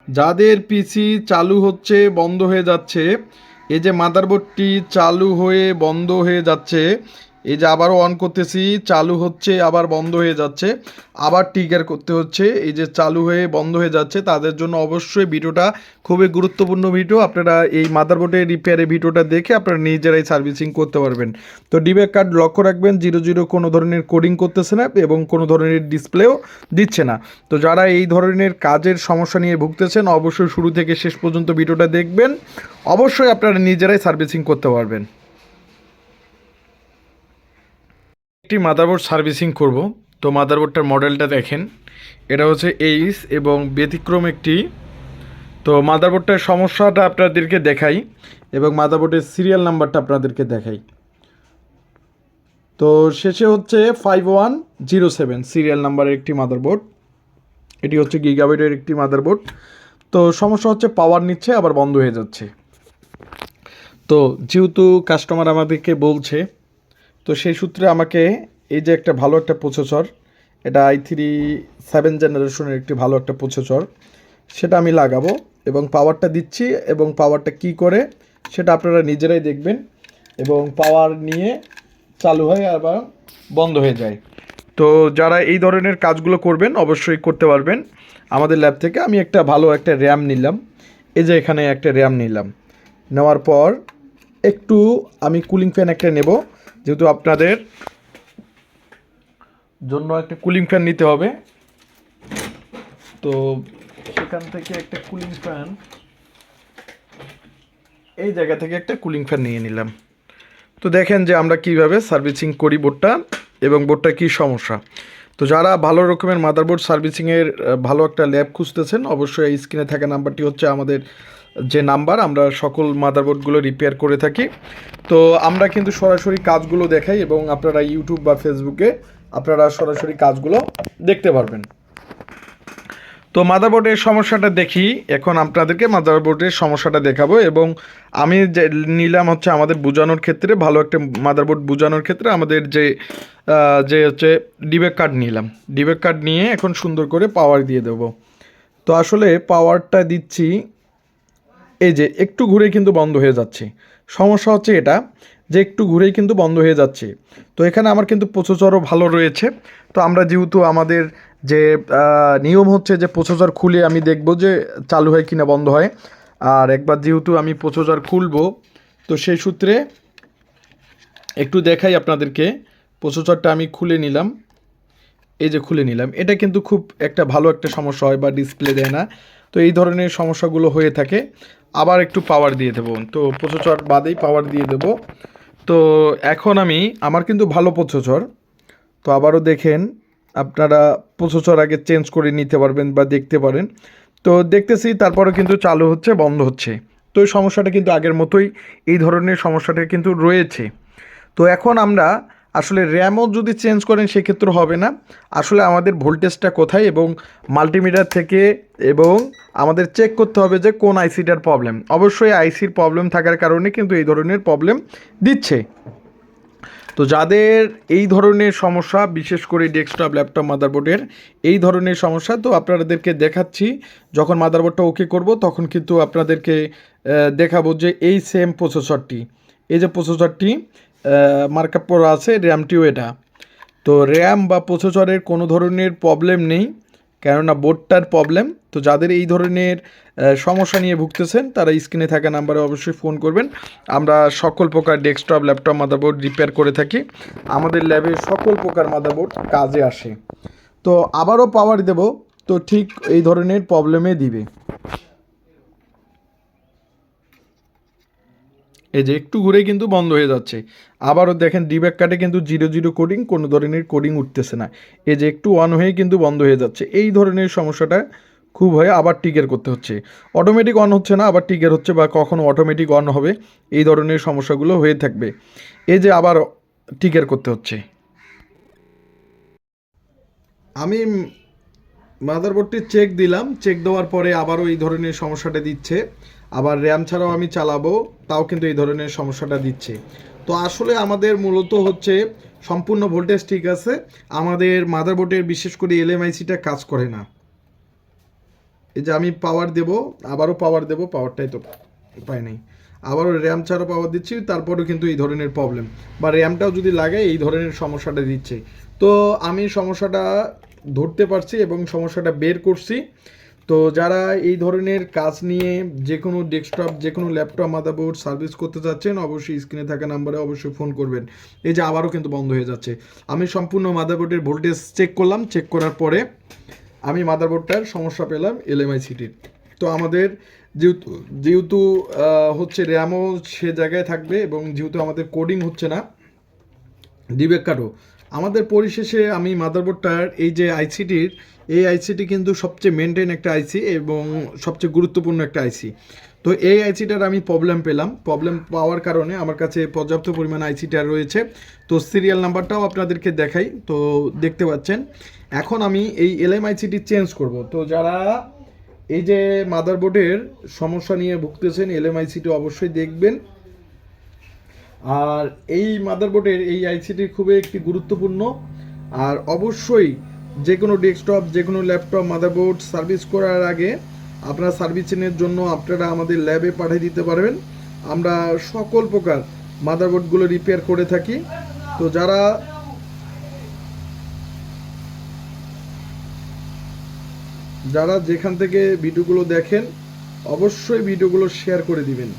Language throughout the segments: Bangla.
যাদের পিসি চালু হচ্ছে বন্ধ হয়ে যাচ্ছে, এই যে মাদারবোর্ডটি চালু হয়ে বন্ধ হয়ে যাচ্ছে, এই যে আবারও অন করতেছি, চালু হচ্ছে আবার বন্ধ হয়ে যাচ্ছে, আবার ট্রিগার করতে হচ্ছে, এই যে চালু হয়ে বন্ধ হয়ে যাচ্ছে, তাদের জন্য অবশ্যই ভিডিওটা খুবই গুরুত্বপূর্ণ ভিডিও। আপনারা এই মাদারবোর্ডের রিপেয়ারের ভিডিওটা দেখে আপনারা নিজেরাই সার্ভিসিং করতে পারবেন। তো ডিব্যাক কার্ড লক্ষ্য রাখবেন 00 কোনো ধরনের কোডিং করতেছে না এবং কোনো ধরনের ডিসপ্লেও দিচ্ছে না। তো যারা এই ধরনের কাজের সমস্যা নিয়ে ভুগতেছেন অবশ্যই শুরু থেকে শেষ পর্যন্ত ভিডিওটা দেখবেন, অবশ্যই আপনারা নিজেরাই সার্ভিসিং করতে পারবেন। একটি মাদারবোর্ড সার্ভিসিং করব, তো মাদারবোর্ডটার মডেলটা দেখেন, এটা হচ্ছে এইচ এবং ব্যতিক্রম একটি। তো মাদারবোর্ডটার সমস্যাটা আপনাদেরকে দেখাই এবং মাদারবোর্ডের সিরিয়াল নাম্বারটা আপনাদেরকে দেখাই। তো শেষে হচ্ছে 5107 সিরিয়াল নাম্বারের একটি মাদারবোর্ড, এটি হচ্ছে গিগাবাইটের একটি মাদারবোর্ড। তো সমস্যা হচ্ছে পাওয়ার নিচ্ছে আবার বন্ধ হয়ে যাচ্ছে। তো যেহেতু কাস্টমার আমাদেরকে বলছে, তো সেই সূত্রে আমাকে এই যে একটা ভালো একটা প্রসেসর, এটা i3 7 জেনারেশনের একটি ভালো একটা প্রসেসর, সেটা আমি লাগাবো এবং পাওয়ারটা দিচ্ছি এবং পাওয়ারটা কি করে সেটা আপনারা নিজেরাই দেখবেন। এবং পাওয়ার নিয়ে চালু হয় আবার বন্ধ হয়ে যায়। তো যারা এই ধরনের কাজগুলো করবেন অবশ্যই করতে পারবেন আমাদের ল্যাব থেকে। আমি একটা ভালো একটা র্যাম নিলাম, এই যে এখানে একটা র্যাম নিলাম, নেওয়ার পর একটু আমি কুলিং ফ্যান একটা নেব, যেহেতু আপনাদের জন্য একটা কুলিং ফ্যান নিতে হবে। তো সেখান থেকে একটা কুলিং ফ্যান, এই জায়গা থেকে একটা কুলিং ফ্যান নিয়ে নিলাম। তো দেখেন যে আমরা কিভাবে সার্ভিসিং করি বোর্ডটা এবং বোর্ডটা কী সমস্যা। তো যারা ভালো রকমের মাদারবোর্ড সার্ভিসিংয়ের ভালো একটা ল্যাব খুঁজতেছেন অবশ্যই এই স্ক্রিনে থাকা নাম্বারটি হচ্ছে আমাদের যে নাম্বার, আমরা সকল মাদারবোর্ডগুলো রিপেয়ার করে থাকি। তো আমরা কিন্তু সরাসরি কাজগুলো দেখাই এবং আপনারা ইউটিউব বা ফেসবুকে আপনারা সরাসরি কাজগুলো দেখতে পারবেন। তো মাদারবোর্ডের সমস্যাটা দেখি, এখন আপনাদেরকে মাদারবোর্ডের সমস্যাটা দেখাবো এবং আমি যে নিলাম হচ্ছে আমাদের বোঝানোর ক্ষেত্রে, ভালো একটা মাদারবোর্ড বোঝানোর ক্ষেত্রে আমাদের যে যে হচ্ছে ডিবেক কার্ড নিলাম, ডিবেক কার্ড নিয়ে এখন সুন্দর করে পাওয়ার দিয়ে দেবো। তো আসলে পাওয়ারটা দিচ্ছি, এই যে একটু ঘুরে কিন্তু বন্ধ হয়ে যাচ্ছে। সমস্যা হচ্ছে এটা যে একটু ঘুরেই কিন্তু বন্ধ হয়ে যাচ্ছে। তো এখানে আমার কিন্তু প্রসেসরও ভালো রয়েছে। তো আমরা যেহেতু আমাদের যে নিয়ম হচ্ছে যে প্রসেসর খুলে আমি দেখব যে চালু হয় কিনা বন্ধ হয়, আর একবার যেহেতু আমি প্রসেসর খুলবো, তো সেই সূত্রে একটু দেখাই আপনাদেরকে। প্রসেসরটা আমি খুলে নিলাম, এই যে খুলে নিলাম, এটা কিন্তু খুব একটা ভালো একটা সমস্যা হয় বা ডিসপ্লে দেয় না। তো এই ধরনের সমস্যাগুলো হয়ে থাকে। আবার একটু পাওয়ার দিয়ে দেবো, তো প্রসেসর বাদেই পাওয়ার দিয়ে দেবো। তো এখন আমি, আমার কিন্তু ভালো প্রসেসর, তো আবারও দেখেন আপনারা প্রসেসর আগে চেঞ্জ করে নিতে পারবেন বা দেখতে পারেন। তো দেখতেছি তারপরে কিন্তু চালু হচ্ছে বন্ধ হচ্ছে। তো এই সমস্যাটা কিন্তু আগের মতোই, এই ধরনের সমস্যাটা কিন্তু রয়েছে। তো এখন আমরা আসলে র্যামও যদি চেঞ্জ করেন সেক্ষেত্রে হবে না। আসলে আমাদের ভোল্টেজটা কোথায় এবং মাল্টিমিটার থেকে এবং আমাদের চেক করতে হবে যে কোন আইসিটার প্রবলেম। অবশ্যই আইসির প্রবলেম থাকার কারণে কিন্তু এই ধরনের প্রবলেম দিচ্ছে। তো যাদের এই ধরনের সমস্যা, বিশেষ করে ডেস্কটপ ল্যাপটপ মাদারবোর্ডের এই ধরনের সমস্যা, তো আপনাদেরকে দেখাচ্ছি যখন মাদারবোর্ডটা ওকে করব তখন কিন্তু আপনাদেরকে দেখাবো যে এই সেম প্রসেসরটি, এই যে প্রসেসরটি মার্কআপ করা আছে, র্যামটিও এটা। তো র্যাম বা প্রসেসরের কোনো ধরনের প্রবলেম নেই, কেননা বোর্ডটার প্রবলেম। তো যাদের এই ধরনের সমস্যা নিয়ে ভুগতেছেন তারা স্ক্রিনে থাকা নাম্বারে অবশ্যই ফোন করবেন। আমরা সকল প্রকার ডেস্কটপ ল্যাপটপ মাদারবোর্ড রিপেয়ার করে থাকি, আমাদের ল্যাবে সকল প্রকার মাদারবোর্ড কাজে আসে। তো আবারও পাওয়ার দেব, তো ঠিক এই ধরনের প্রবলেমে দিবে। এই যে একটু ঘুরে কিন্তু বন্ধ হয়ে যাচ্ছে। আবারও দেখেন ডিব্যাক কাটে কিন্তু 00 কোডিং, কোনো ধরনের কোডিং উঠতেছে না। এই যে একটু অন হয়ে কিন্তু বন্ধ হয়ে যাচ্ছে। এই ধরনের সমস্যাটা খুব হয়, আবার টিকের করতে হচ্ছে। অটোমেটিক অন হচ্ছে না, আবার টিকের হচ্ছে, বা কখনো অটোমেটিক অন হবে, এই ধরনের সমস্যাগুলো হয়ে থাকবে। এই যে আবার টিকের করতে হচ্ছে। আমি মাদারবোর্ডটি চেক দিলাম, চেক দেওয়ার পরে আবারও এই ধরনের সমস্যাটা দিচ্ছে। আবার র্যাম ছাড়াও আমি চালাবো, তাও কিন্তু এই ধরনের সমস্যাটা দিচ্ছে। তো আসলে আমাদের মূলত হচ্ছে সম্পূর্ণ ভোল্টেজ ঠিক আছে, আমাদের মাদারবোর্ডের বিশেষ করে এলএমআইসিটা কাজ করে না। এই যে আমি পাওয়ার দেব, আবারও পাওয়ার দেব, পাওয়ারটাই তো পাই নাই, আবারও র্যাম ছাড়া পাওয়ার দিচ্ছি, তারপরেও কিন্তু এই ধরনের প্রবলেম, বা র্যামটাও যদি লাগে এই ধরনের সমস্যাটা দিচ্ছে। তো আমি সমস্যাটা ধরতে পারছি এবং সমস্যাটা বের করছি। তো যারা এই ধরনের কাজ নিয়ে যে কোনো ডেস্কটপ, যে কোনো ল্যাপটপ, মাদারবোর্ড সার্ভিস করতে চাচ্ছেন, অবশ্যই স্ক্রিনে থাকা নাম্বারে অবশ্যই ফোন করবেন। এই যে আবারও কিন্তু বন্ধ হয়ে যাচ্ছে। আমি সম্পূর্ণ মাদারবোর্ডের ভোল্টেজ চেক করলাম, চেক করার পরে আমি মাদারবোর্ডটার সমস্যা পেলাম LMICটির। তো আমাদের যেহেতু যেহেতু হচ্ছে র্যামও সে জায়গায় থাকবে এবং যেহেতু আমাদের কোডিং হচ্ছে না, ডিবেক কার্ডও, আমাদের পরিশেষে আমি মাদারবোর্ডটার এই যে আইসিটির, এই আইসিটি কিন্তু সবচেয়ে মেনটেন একটা আইসি এবং সবচেয়ে গুরুত্বপূর্ণ একটা আইসি। তো এই আইসিটার আমি প্রবলেম পেলাম, প্রবলেম পাওয়ার কারণে আমার কাছে পর্যাপ্ত পরিমাণ আইসিটার রয়েছে। তো সিরিয়াল নাম্বারটাও আপনাদেরকে দেখাই, তো দেখতে পাচ্ছেন। এখন আমি এই LMICটি চেঞ্জ করব। তো যারা এই যে মাদারবোর্ডের সমস্যা নিয়ে ভুগতেছেন, LMICটি অবশ্যই দেখবেন। আর এই মাদারবোর্ডের এই আইসিটি খুবই একটি গুরুত্বপূর্ণ। আর অবশ্যই যে কোনো ডেস্কটপ, যে কোনো ল্যাপটপ মাদারবোর্ড সার্ভিস করার আগে আপনারা সার্ভিসিংয়ের জন্য আপনারা আমাদের ল্যাবে পাঠিয়ে দিতে পারবেন। আমরা সকল প্রকার মাদারবোর্ডগুলো রিপেয়ার করে থাকি। তো যারা যেখান থেকে ভিডিওগুলো দেখেন অবশ্যই ভিডিওগুলো শেয়ার করে দিবেন।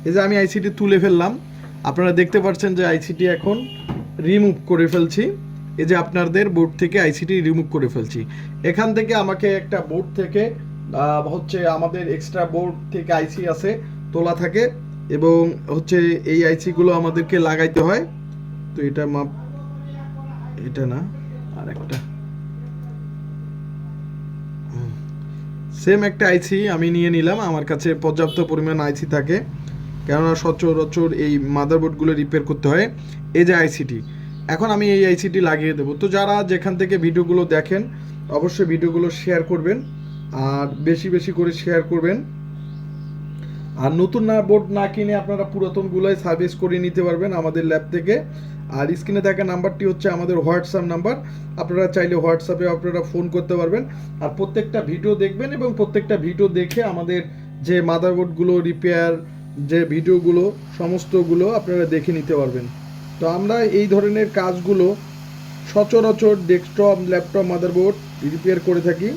এই যে আমি আইসিটি তুলে ফেললাম, আপনারা দেখতে পাচ্ছেন যে আইসিটি এখন রিমুভ করে ফেলছি। এই যে আপনাদের বোর্ড থেকে আইসিটি রিমুভ করে ফেলছি। এখান থেকে আমাকে একটা বোর্ড থেকে হচ্ছে আমাদের এক্সট্রা বোর্ড থেকে আইসি আছে, তোলা থাকে, এবং হচ্ছে এই আইসিগুলো আমাদেরকে লাগাইতে হয়। তো এটা মাপ, এটা না, আর একটা সেম একটা আইসি আমি নিয়ে নিলাম। আমার কাছে পর্যাপ্ত পরিমাণ আইসি থাকে, কেননা সচরাচর এই মাদারবোর্ডগুলো রিপেয়ার করতে হয়। এই যে আইসিটি, এখন আমি এই আইসিটি লাগিয়ে দেবো। তো যারা যেখান থেকে ভিডিওগুলো দেখেন অবশ্যই ভিডিওগুলো শেয়ার করবেন, আর বেশি বেশি করে শেয়ার করবেন। আর নতুন না বোর্ড না কিনে আপনারা পুরাতনগুলোই সার্ভিস করে নিতে পারবেন আমাদের ল্যাব থেকে। আর স্ক্রিনে থাকা নাম্বারটি হচ্ছে আমাদের হোয়াটসঅ্যাপ নাম্বার, আপনারা চাইলে হোয়াটসঅ্যাপে আপনারা ফোন করতে পারবেন। আর প্রত্যেকটা ভিডিও দেখবেন এবং প্রত্যেকটা ভিডিও দেখে আমাদের যে মাদারবোর্ডগুলো রিপেয়ার যে ভিডিওগুলো সমস্তগুলো আপনারা দেখে নিতে পারবেন। তো আমরা এই ধরনের কাজগুলো সচরাচর ডেস্কটপ, ল্যাপটপ, মাদারবোর্ড রিপেয়ার করে থাকি।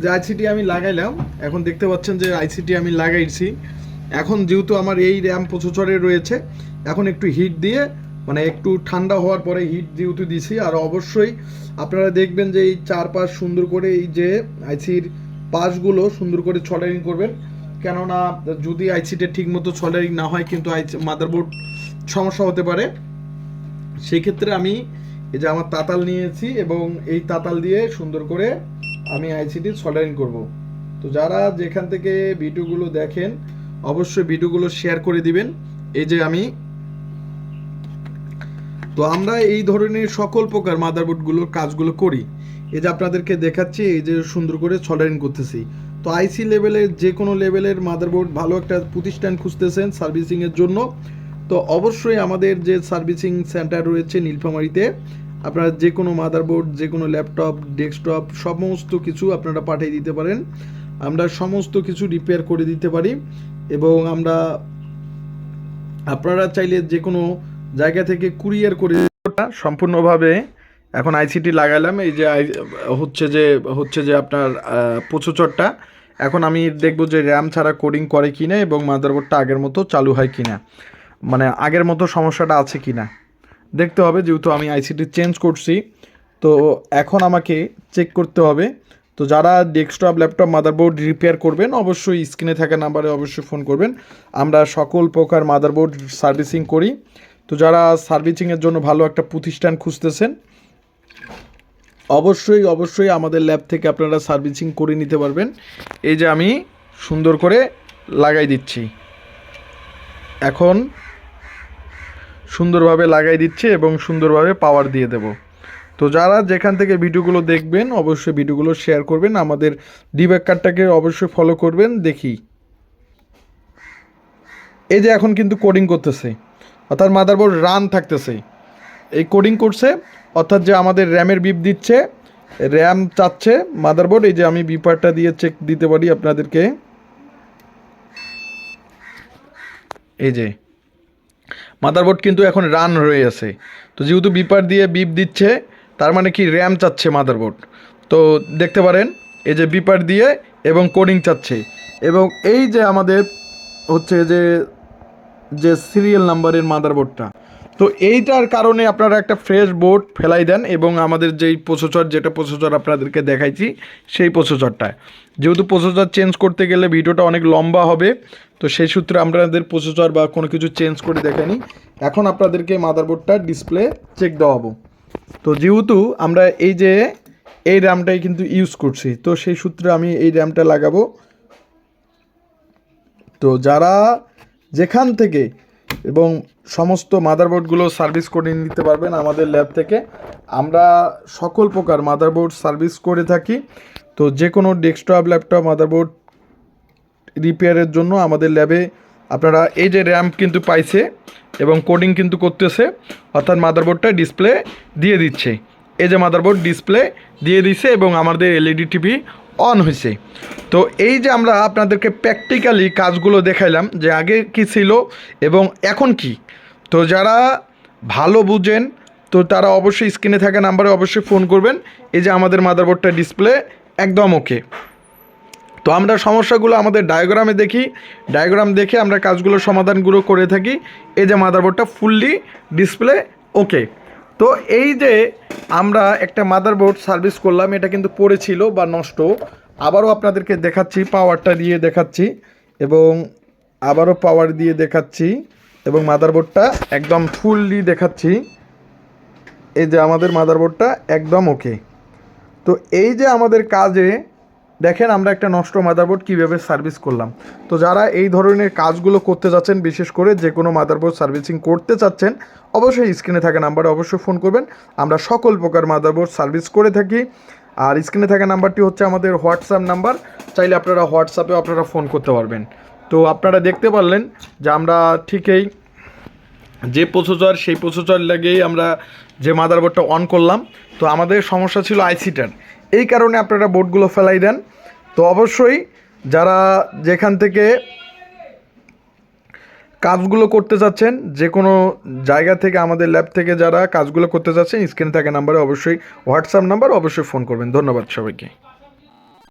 যে আইসিটি আমি লাগাইলাম, এখন দেখতে পাচ্ছেন যে আইসিটি আমি লাগাইছি। এখন যেহেতু আমার এই র্যাম প্রসেসরে রয়েছে, এখন একটু হিট দিয়ে, মানে একটু ঠান্ডা হওয়ার পরে হিট যেহেতু দিছি। আর অবশ্যই আপনারা দেখবেন যে এই চারপাশ সুন্দর করে, এই যে আইসির পাশগুলো সুন্দর করে সোল্ডারিং করবেন, কেননা যদি আইসিটা ঠিক মতো সোল্ডারিং না হয় কিন্তু মাদারবোর্ড সমস্যা হতে পারে। সেই ক্ষেত্রে আমি এই যে আমার তাতাল নিয়েছি এবং এই তাতাল দিয়ে সুন্দর করে আমি আইসিটি সোল্ডারিং করব। তো যারা যেখান থেকে ভিডিওগুলো দেখেন অবশ্যই ভিডিওগুলো শেয়ার করে দিবেন। এই যে তো আমরা এই ধরনের সকল প্রকার মাদারবোর্ডগুলোর কাজগুলো করি। এই যে আপনাদেরকে দেখাচ্ছি, এই যে সুন্দর করে সোল্ডারিং করতেছি। তো আইসি লেভেলের যে কোনো লেভেলের মাদারবোর্ড ভালো একটা প্রতিষ্ঠান খুঁজতেছেন সার্ভিসিংয়ের জন্য, তো অবশ্যই আমাদের যে সার্ভিসিং সেন্টার রয়েছে নীলফামারীতে, আপনারা যে কোনো মাদারবোর্ড, যে কোনো ল্যাপটপ, ডেস্কটপ সমস্ত কিছু আপনারা পাঠিয়ে দিতে পারেন। আমরা সমস্ত কিছু রিপেয়ার করে দিতে পারি এবং আপনারা চাইলে যে কোনো জায়গা থেকে কুরিয়ার করে সম্পূর্ণভাবে। এখন আইসিটি লাগালাম, এই যে হচ্ছে যে আপনার প্রসেসরটা, এখন আমি দেখব যে র্যাম ছাড়া কোডিং করে কিনা এবং মাদারবোর্ডটা আগের মতো চালু হয় কিনা, মানে আগের মতো সমস্যাটা আছে কিনা দেখতে হবে। যেহেতু আমি আইসিটি চেঞ্জ করছি, তো এখন আমাকে চেক করতে হবে। তো যারা ডেস্কটপ, ল্যাপটপ, মাদারবোর্ড রিপেয়ার করবেন অবশ্যই স্ক্রিনে থাকা নাম্বারে অবশ্যই ফোন করবেন। আমরা সকল প্রকার মাদারবোর্ড সার্ভিসিং করি। তো যারা সার্ভিসিংয়ের জন্য ভালো একটা প্রতিষ্ঠান খুঁজতেছেন অবশ্যই অবশ্যই আমাদের ল্যাব থেকে আপনারা সার্ভিসিং করে নিতে পারবেন। এই যে আমি সুন্দর করে লাগাই দিচ্ছি, এখন সুন্দরভাবে লাগাই দিচ্ছি এবং সুন্দরভাবে পাওয়ার দিয়ে দেব। তো যারা যেখান থেকে ভিডিওগুলো দেখবেন অবশ্যই ভিডিওগুলো শেয়ার করবেন, আমাদের ডিব্যাক কার্ডটাকে অবশ্যই ফলো করবেন। দেখি এই যে এখন কিন্তু কোডিং করতেছে, অর্থাৎ মাদারবোর্ড রান থাকতেছে, এই কোডিং করছে, অর্থাৎ যে আমাদের র্যামের বিপ দিচ্ছে, র্যাম চাচ্ছে মাদারবোর্ড। এই যে আমি বিপারটা দিয়ে চেক দিতে পারি আপনাদেরকে, এই যে মাদারবোর্ড কিন্তু এখন রান হয়ে আছে। তো যেহেতু বিপার দিয়ে বিপ দিচ্ছে তার মানে কি র্যাম চাচ্ছে মাদারবোর্ড। তো দেখতে পারেন এই যে বিপার দিয়ে এবং কোডিং চাচ্ছে, এবং এই যে আমাদের হচ্ছে যে সিরিয়াল নাম্বারের মাদারবোর্ডটা, তো এইটার কারণে আপনারা একটা ফ্রেশ বোর্ড ফেলাই দেন এবং আমাদের যেই প্রসেসর, যেটা প্রসেসর আপনাদেরকে দেখাইছি সেই প্রসেসরটায়, যেহেতু প্রসেসর চেঞ্জ করতে গেলে ভিডিওটা অনেক লম্বা হবে, তো সেই সূত্রে আপনাদের প্রসেসর বা কোনো কিছু চেঞ্জ করে দেখাইনি। এখন আপনাদেরকে মাদারবোর্ডটা ডিসপ্লে চেক দেওয়াবো। তো যেহেতু আমরা এই র্যামটাই কিন্তু ইউজ করছি, তো সেই সূত্রে আমি এই র্যামটা লাগাবো। তো যারা যেখান থেকে এবং সমস্ত মাদারবোর্ডগুলো সার্ভিস করে নিতে পারবেন আমাদের ল্যাব থেকে। আমরা সকল প্রকার মাদারবোর্ড সার্ভিস করে থাকি। তো যে কোনো ডেস্কটপ, ল্যাপটপ মাদারবোর্ড রিপেয়ারের জন্য আমাদের ল্যাবে আপনারা এই যে র্যাম কিন্তু পাইছে এবং কোডিং কিন্তু করতেছে, অর্থাৎ মাদারবোর্ডটা ডিসপ্লে দিয়ে দিচ্ছে। এই যে মাদারবোর্ড ডিসপ্লে দিয়ে দিচ্ছে এবং আমাদের এলইডি টিভি অন হয়েছে। তো এই যে আমরা আপনাদেরকে প্র্যাকটিক্যালি কাজগুলো দেখাইলাম যে আগে কি ছিল এবং এখন কি। তো যারা ভালো বুঝেন তো তারা অবশ্যই স্ক্রিনে থাকা নাম্বারে অবশ্যই ফোন করবেন। এই যে আমাদের মাদারবোর্ডটা ডিসপ্লে একদম ওকে। তো আমরা সমস্যাগুলো আমাদের ডায়াগ্রামে দেখি, ডায়াগ্রাম দেখে আমরা কাজগুলো সমাধানগুলো করে থাকি। এই যে মাদারবোর্ডটা ফুললি ডিসপ্লে ওকে। তো এই যে আমরা একটা মাদারবোর্ড সার্ভিস করলাম, এটা কিন্তু পড়েছিল বা নষ্ট, আবারও আপনাদেরকে দেখাচ্ছি, পাওয়ারটা দিয়ে দেখাচ্ছি এবং আবারও পাওয়ার দিয়ে দেখাচ্ছি এবং মাদারবোর্ডটা একদম ফুললি দেখাচ্ছি। এই যে আমাদের মাদারবোর্ডটা একদম ওকে। তো এই যে আমাদের কাজে দেখেন আমরা একটা নষ্ট মাদারবোর্ড কীভাবে সার্ভিস করলাম। তো যারা এই ধরনের কাজগুলো করতে যাচ্ছেন, বিশেষ করে যে কোনো মাদারবোর্ড সার্ভিসিং করতে চাচ্ছেন, অবশ্যই স্ক্রিনে থাকা নাম্বারে অবশ্যই ফোন করবেন। আমরা সকল প্রকার মাদারবোর্ড সার্ভিস করে থাকি। আর স্ক্রিনে থাকা নাম্বারটি হচ্ছে আমাদের হোয়াটসঅ্যাপ নাম্বার, চাইলে আপনারা হোয়াটসঅ্যাপে আপনারা ফোন করতে পারবেন। তো আপনারা দেখতে পারলেন যে আমরা ঠিকই যে প্রসেসর, সেই প্রসেসর লাগেই আমরা যে মাদারবোর্ডটা অন করলাম। তো আমাদের সমস্যা ছিল আইসিটার, এই কারণে আপনারা বোর্ডগুলো ফেলাই দেন। তো অবশ্যই যারা যেখান থেকে কাজগুলো করতে চাচ্ছেন, যে কোনো জায়গা থেকে আমাদের ল্যাব থেকে যারা কাজগুলো করতে চাচ্ছেন, স্ক্রিনে থাকা নাম্বারে অবশ্যই হোয়াটসঅ্যাপ নাম্বার অবশ্যই ফোন করবেন। ধন্যবাদ সবাইকে।